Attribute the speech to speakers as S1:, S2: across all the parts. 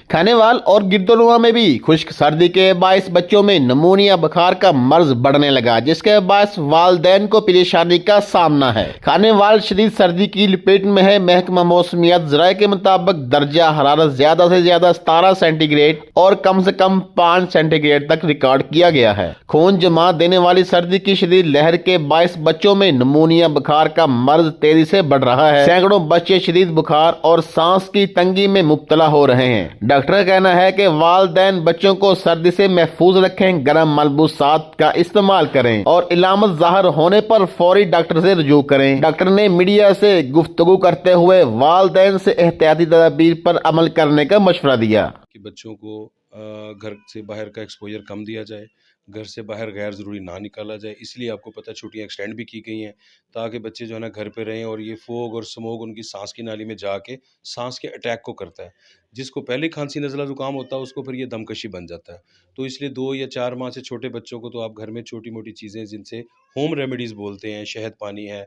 S1: खानेवाल और गिरदोनुमा में भी खुश्क सर्दी के बायस बच्चों में नमूनिया बुखार का मर्ज बढ़ने लगा, जिसके बायस वालदैन को परेशानी का सामना है। खानेवाल शदीद सर्दी की लपेट में है। महकमा मौसमियात ज़राए के मुताबिक दर्जा हरारत ज्यादा से ज्यादा 17 सेंटीग्रेड और कम से कम 5 सेंटीग्रेड तक रिकॉर्ड किया गया है। खून जमा देने वाली सर्दी की शदीद लहर के बायस बच्चों में नमूनिया बुखार का मर्ज तेजी से बढ़ रहा है। सैकड़ों बच्चे शदीद बुखार और सांस की तंगी में मुब्तला हो रहे हैं। डॉक्टर का कहना है कि वालिदैन बच्चों को सर्दी से महफूज रखें, गर्म मलबूसात का इस्तेमाल करें और इलामत ज़ाहिर होने पर फौरी डॉक्टर से रुजू करें। डॉक्टर ने मीडिया से गुफ्तगू करते हुए वालिदैन से एहतियाती तदाबीर पर अमल करने का मशवरा दिया
S2: कि बच्चों को घर से बाहर का एक्सपोजर कम दिया जाए, घर से बाहर गैर ज़रूरी ना निकाला जाए। इसलिए आपको पता है छुट्टियाँ एक्सटेंड भी की गई हैं ताकि बच्चे जो है ना घर पे रहें, और ये फोग और स्मोक उनकी सांस की नाली में जाके सांस के अटैक को करता है। जिसको पहले खांसी नज़ला ज़ुकाम होता है उसको फिर ये दमकशी बन जाता है। तो इसलिए 2 या 4 माह से छोटे बच्चों को तो आप घर में छोटी मोटी चीज़ें जिनसे होम रेमेडीज़ बोलते हैं, शहद पानी है,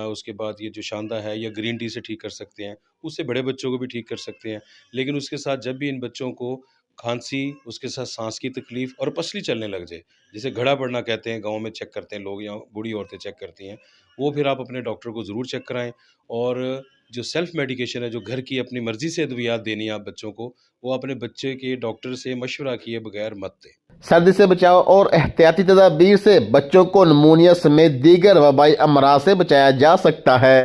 S2: उसके बाद ये जो शांदा है या ग्रीन टी से ठीक कर सकते हैं। उससे बड़े बच्चों को भी ठीक कर सकते हैं। लेकिन उसके साथ जब भी इन बच्चों को खांसी, उसके साथ सांस की तकलीफ और पसली चलने लग जाए, जिसे घड़ा पड़ना कहते हैं, गांव में चेक करते हैं लोग या बूढ़ी औरतें चेक करती हैं, वो फिर आप अपने डॉक्टर को ज़रूर चेक कराएं। और जो सेल्फ मेडिकेशन है, जो घर की अपनी मर्जी से अद्वियात देनी है आप बच्चों को, वो अपने बच्चे के डॉक्टर से मशवरा किए बगैर मत दें।
S1: सर्दी से बचाव और एहतियाती तदाबीर से बच्चों को नमूनिया समेत दीगर वबाई अमराज से बचाया जा सकता है।